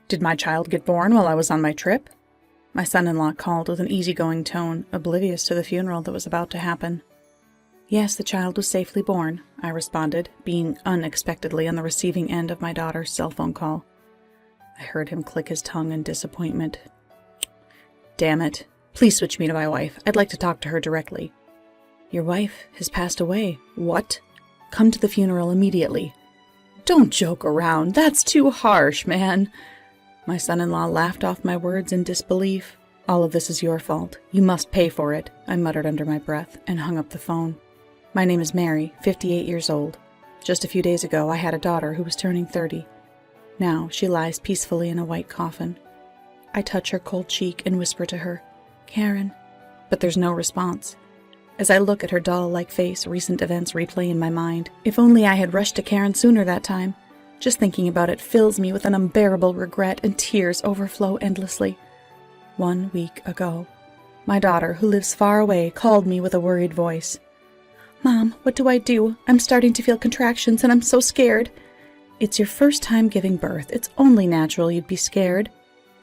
Did my child get born while I was on my trip? My son-in-law called with an easygoing tone, oblivious to the funeral that was about to happen. Yes, the child was safely born, I responded, being unexpectedly on the receiving end of my daughter's cell phone call. I heard him click his tongue in disappointment. Damn it. Please switch me to my wife. I'd like to talk to her directly. Your wife has passed away. What? Come to the funeral immediately. Don't joke around. That's too harsh, man. My son-in-law laughed off my words in disbelief. All of this is your fault. You must pay for it, I muttered under my breath and hung up the phone. My name is Mary, 58 years old. Just a few days ago, I had a daughter who was turning 30. Now she lies peacefully in a white coffin. I touch her cold cheek and whisper to her, Karen. But there's no response. As I look at her doll-like face, recent events replay in my mind. If only I had rushed to Karen sooner that time. Just thinking about it fills me with an unbearable regret, and tears overflow endlessly. 1 week ago, my daughter, who lives far away, called me with a worried voice. Mom, what do I do? I'm starting to feel contractions and I'm so scared. It's your first time giving birth. It's only natural you'd be scared.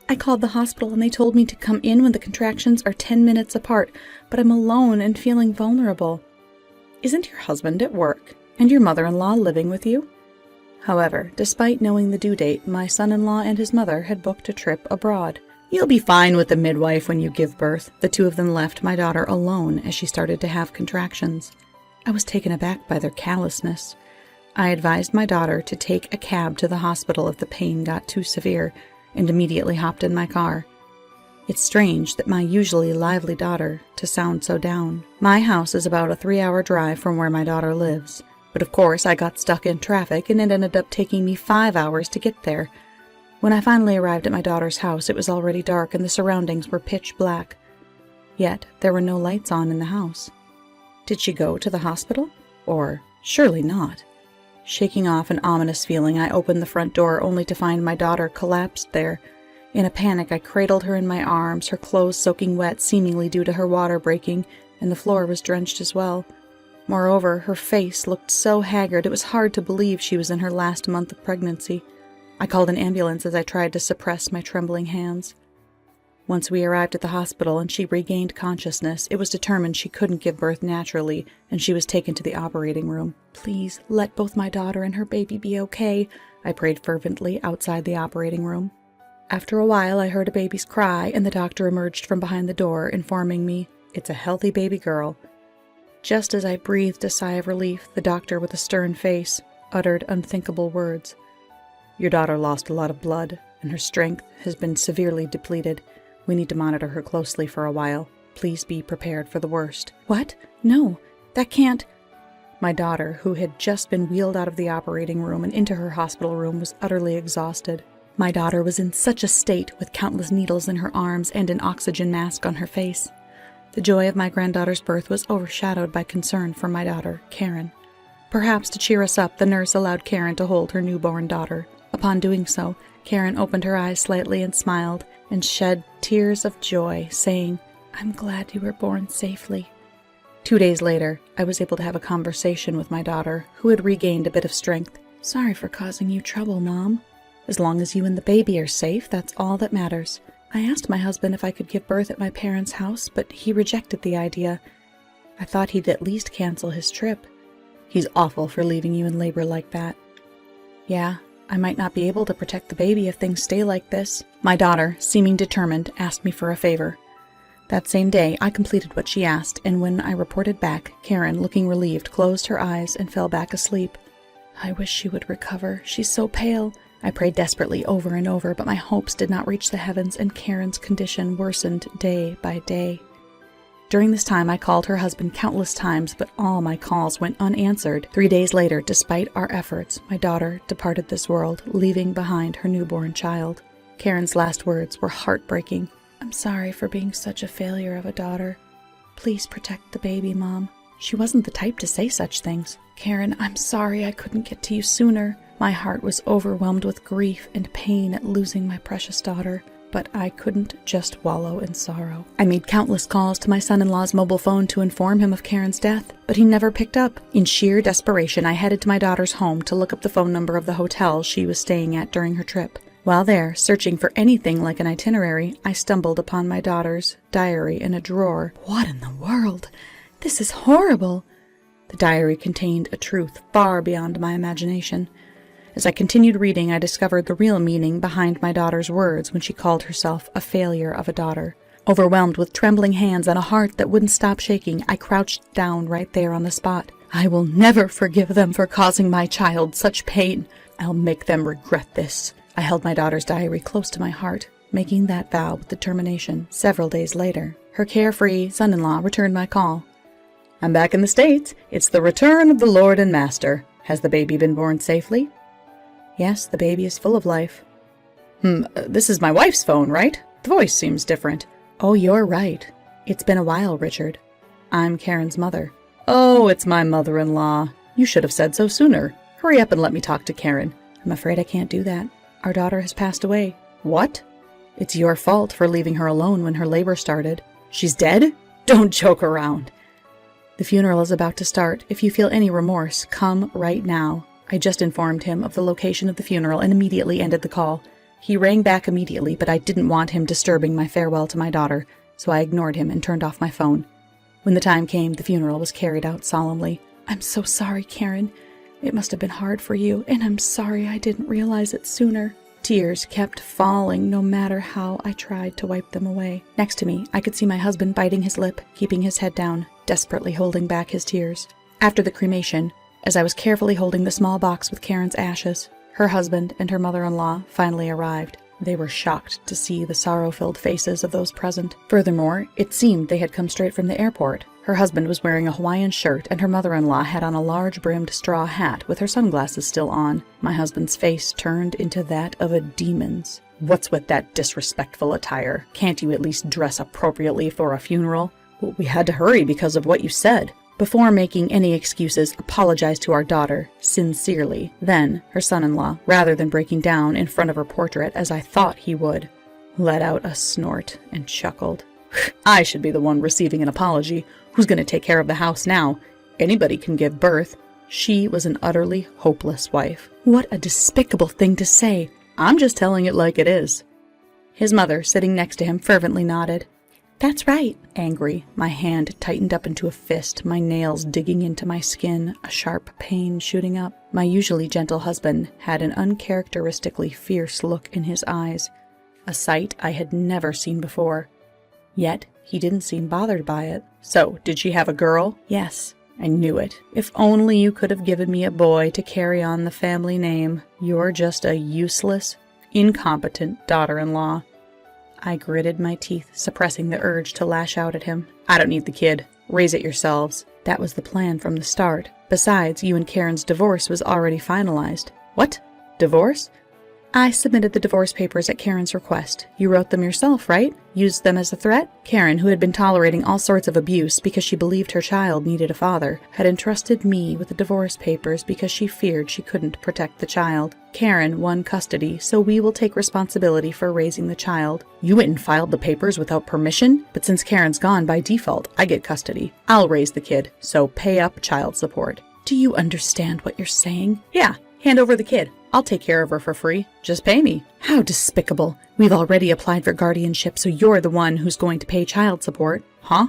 I called the hospital and they told me to come in when the contractions are 10 minutes apart, but I'm alone and feeling vulnerable. Isn't your husband at work and your mother-in-law living with you? However, despite knowing the due date, my son-in-law and his mother had booked a trip abroad. You'll be fine with the midwife when you give birth. The two of them left my daughter alone as she started to have contractions. I was taken aback by their callousness. I advised my daughter to take a cab to the hospital if the pain got too severe, and immediately hopped in my car. It's strange that my usually lively daughter to sound so down. My house is about a 3-hour drive from where my daughter lives. But of course, I got stuck in traffic, and it ended up taking me 5 hours to get there. When I finally arrived at my daughter's house, it was already dark and the surroundings were pitch black. Yet, there were no lights on in the house. Did she go to the hospital? Or, surely not. Shaking off an ominous feeling, I opened the front door only to find my daughter collapsed there. In a panic, I cradled her in my arms, her clothes soaking wet, seemingly due to her water breaking, and the floor was drenched as well. Moreover, her face looked so haggard it was hard to believe she was in her last month of pregnancy. I called an ambulance as I tried to suppress my trembling hands. Once we arrived at the hospital and she regained consciousness, it was determined she couldn't give birth naturally, and she was taken to the operating room. Please, let both my daughter and her baby be okay, I prayed fervently outside the operating room. After a while, I heard a baby's cry, and the doctor emerged from behind the door, informing me, "It's a healthy baby girl." Just as I breathed a sigh of relief, the doctor, with a stern face, uttered unthinkable words. "Your daughter lost a lot of blood, and her strength has been severely depleted. We need to monitor her closely for a while. Please be prepared for the worst." What? No, that can't... My daughter, who had just been wheeled out of the operating room and into her hospital room, was utterly exhausted. My daughter was in such a state, with countless needles in her arms and an oxygen mask on her face. The joy of my granddaughter's birth was overshadowed by concern for my daughter, Karen. Perhaps to cheer us up, the nurse allowed Karen to hold her newborn daughter. Upon doing so, Karen opened her eyes slightly and smiled, and shed tears of joy, saying, "I'm glad you were born safely." 2 days later, I was able to have a conversation with my daughter, who had regained a bit of strength. "Sorry for causing you trouble, Mom. As long as you and the baby are safe, that's all that matters. I asked my husband if I could give birth at my parents' house, but he rejected the idea. I thought he'd at least cancel his trip. He's awful for leaving you in labor like that." "Yeah, I might not be able to protect the baby if things stay like this." My daughter, seeming determined, asked me for a favor. That same day, I completed what she asked, and when I reported back, Karen, looking relieved, closed her eyes and fell back asleep. "I wish she would recover. She's so pale." I prayed desperately over and over, but my hopes did not reach the heavens, and Karen's condition worsened day by day. During this time, I called her husband countless times, but all my calls went unanswered. 3 days later, despite our efforts, my daughter departed this world, leaving behind her newborn child. Karen's last words were heartbreaking. "I'm sorry for being such a failure of a daughter. Please protect the baby, Mom." She wasn't the type to say such things. "Karen, I'm sorry I couldn't get to you sooner." My heart was overwhelmed with grief and pain at losing my precious daughter, but I couldn't just wallow in sorrow. I made countless calls to my son-in-law's mobile phone to inform him of Karen's death, but he never picked up. In sheer desperation, I headed to my daughter's home to look up the phone number of the hotel she was staying at during her trip. While there, searching for anything like an itinerary, I stumbled upon my daughter's diary in a drawer. What in the world? This is horrible! The diary contained a truth far beyond my imagination. As I continued reading, I discovered the real meaning behind my daughter's words when she called herself a failure of a daughter. Overwhelmed with trembling hands and a heart that wouldn't stop shaking, I crouched down right there on the spot. I will never forgive them for causing my child such pain. I'll make them regret this. I held my daughter's diary close to my heart, making that vow with determination. Several days later, her carefree son-in-law returned my call. I'm back in the States. It's the return of the Lord and Master. Has the baby been born safely? Yes, the baby is full of life. This is my wife's phone, right? The voice seems different. Oh, you're right. It's been a while, Richard. I'm Karen's mother. Oh, it's my mother-in-law. You should have said so sooner. Hurry up and let me talk to Karen. I'm afraid I can't do that. Our daughter has passed away. What? It's your fault for leaving her alone when her labor started. She's dead? Don't joke around. The funeral is about to start. If you feel any remorse, come right now. I just informed him of the location of the funeral and immediately ended the call. He rang back immediately, but I didn't want him disturbing my farewell to my daughter, so I ignored him and turned off my phone. When the time came, the funeral was carried out solemnly. I'm so sorry, Karen. It must have been hard for you, and I'm sorry I didn't realize it sooner. Tears kept falling no matter how I tried to wipe them away. Next to me, I could see my husband biting his lip, keeping his head down, desperately holding back his tears. After the cremation, as I was carefully holding the small box with Karen's ashes, her husband and her mother-in-law finally arrived. They were shocked to see the sorrow-filled faces of those present. Furthermore, it seemed they had come straight from the airport. Her husband was wearing a Hawaiian shirt, and her mother-in-law had on a large-brimmed straw hat with her sunglasses still on. My husband's face turned into that of a demon's. What's with that disrespectful attire? Can't you at least dress appropriately for a funeral? Well, we had to hurry because of what you said. Before making any excuses, apologized to our daughter, sincerely. Then, her son-in-law, rather than breaking down in front of her portrait as I thought he would, let out a snort and chuckled. I should be the one receiving an apology. Who's going to take care of the house now? Anybody can give birth. She was an utterly hopeless wife. What a despicable thing to say. I'm just telling it like it is. His mother, sitting next to him, fervently nodded. That's right. Angry, my hand tightened up into a fist, my nails digging into my skin, a sharp pain shooting up. My usually gentle husband had an uncharacteristically fierce look in his eyes, a sight I had never seen before. Yet, he didn't seem bothered by it. So, did she have a girl? Yes, I knew it. If only you could have given me a boy to carry on the family name. You're just a useless, incompetent daughter-in-law. I gritted my teeth, suppressing the urge to lash out at him. I don't need the kid. Raise it yourselves. That was the plan from the start. Besides, you and Karen's divorce was already finalized. What? Divorce? I submitted the divorce papers at Karen's request. You wrote them yourself, right? Used them as a threat? Karen, who had been tolerating all sorts of abuse because she believed her child needed a father, had entrusted me with the divorce papers because she feared she couldn't protect the child. Karen won custody, so we will take responsibility for raising the child. You went and filed the papers without permission? But since Karen's gone, by default, I get custody. I'll raise the kid, so pay up child support. Do you understand what you're saying? Yeah, hand over the kid. I'll take care of her for free. Just pay me. How despicable. We've already applied for guardianship, so you're the one who's going to pay child support. Huh?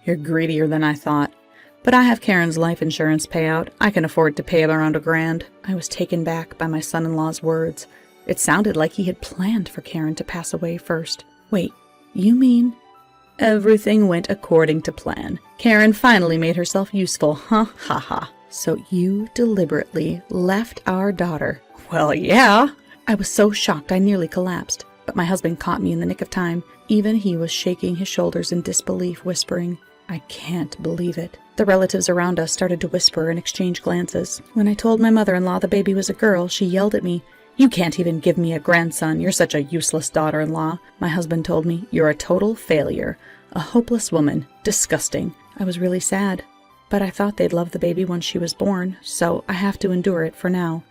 You're greedier than I thought. But I have Karen's life insurance payout. I can afford to pay around $1,000. I was taken back by my son-in-law's words. It sounded like he had planned for Karen to pass away first. Wait, you mean... Everything went according to plan. Karen finally made herself useful, huh? Ha ha. So you deliberately left our daughter. Well, yeah. I was so shocked I nearly collapsed, but my husband caught me in the nick of time. Even he was shaking his shoulders in disbelief, whispering, I can't believe it. The relatives around us started to whisper and exchange glances. When I told my mother-in-law the baby was a girl, she yelled at me, You can't even give me a grandson. You're such a useless daughter-in-law. My husband told me, You're a total failure. A hopeless woman. Disgusting. I was really sad, but I thought they'd love the baby once she was born, so I have to endure it for now.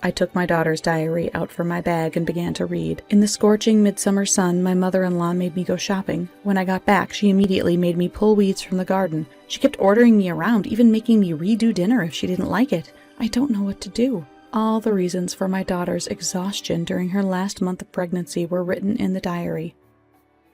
I took my daughter's diary out from my bag and began to read. In the scorching midsummer sun, my mother-in-law made me go shopping. When I got back, she immediately made me pull weeds from the garden. She kept ordering me around, even making me redo dinner if she didn't like it. I don't know what to do. All the reasons for my daughter's exhaustion during her last month of pregnancy were written in the diary.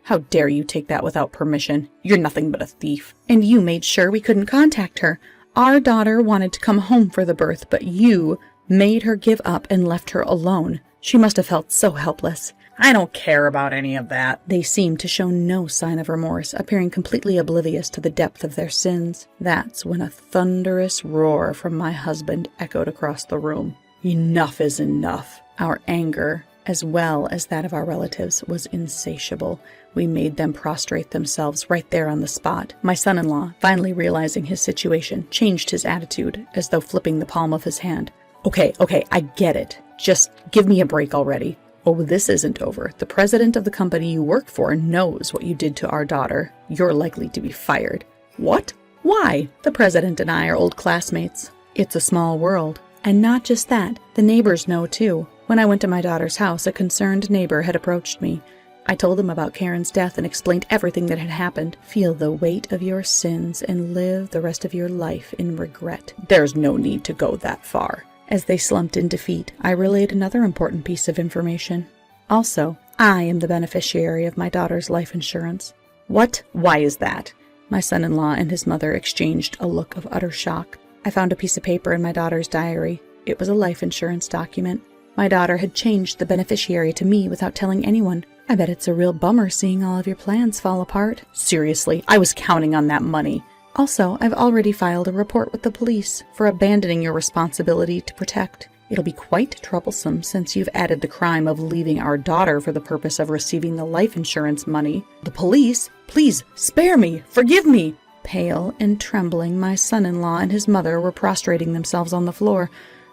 "How dare you take that without permission? You're nothing but a thief. And you made sure we couldn't contact her. Our daughter wanted to come home for the birth, but you made her give up and left her alone. She must have felt so helpless." "I don't care about any of that." They seemed to show no sign of remorse, appearing completely oblivious to the depth of their sins. That's when a thunderous roar from my husband echoed across the room. Enough is enough. Our anger, as well as that of our relatives, was insatiable. We made them prostrate themselves right there on the spot. My son-in-law, finally realizing his situation, changed his attitude, as though flipping the palm of his hand. Okay, I get it. Just give me a break already." "Oh, this isn't over. The president of the company you work for knows what you did to our daughter. You're likely to be fired." "What? Why?" "The president and I are old classmates. It's a small world." And not just that, the neighbors know too. When I went to my daughter's house, a concerned neighbor had approached me. I told him about Karen's death and explained everything that had happened. "Feel the weight of your sins and live the rest of your life in regret." "There's no need to go that far." As they slumped in defeat, I relayed another important piece of information. "Also, I am the beneficiary of my daughter's life insurance." "What? Why is that?" My son-in-law and his mother exchanged a look of utter shock. I found a piece of paper in my daughter's diary. It was a life insurance document. My daughter had changed the beneficiary to me without telling anyone. "I bet it's a real bummer seeing all of your plans fall apart." "Seriously, I was counting on that money." "Also, I've already filed a report with the police for abandoning your responsibility to protect. It'll be quite troublesome since you've added the crime of leaving our daughter for the purpose of receiving the life insurance money." "The police? Please, spare me! Forgive me!" Pale and trembling, my son-in-law and his mother were prostrating themselves on the floor,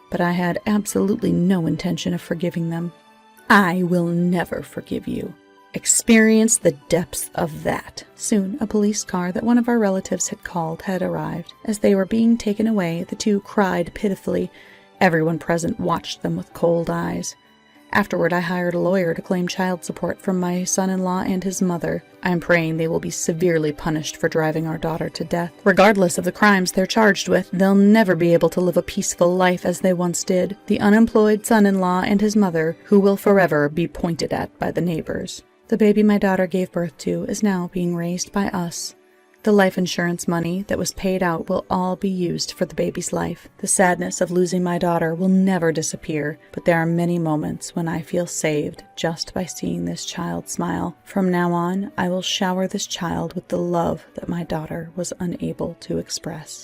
but I had absolutely no intention of forgiving them. "I will never forgive you. Experience the depths of that." Soon, a police car that one of our relatives had called had arrived. As they were being taken away, the two cried pitifully. Everyone present watched them with cold eyes. Afterward, I hired a lawyer to claim child support from my son-in-law and his mother. I am praying they will be severely punished for driving our daughter to death. Regardless of the crimes they're charged with, they'll never be able to live a peaceful life as they once did. The unemployed son-in-law and his mother, who will forever be pointed at by the neighbors. The baby my daughter gave birth to is now being raised by us. The life insurance money that was paid out will all be used for the baby's life. The sadness of losing my daughter will never disappear, but there are many moments when I feel saved just by seeing this child smile. From now on, I will shower this child with the love that my daughter was unable to express.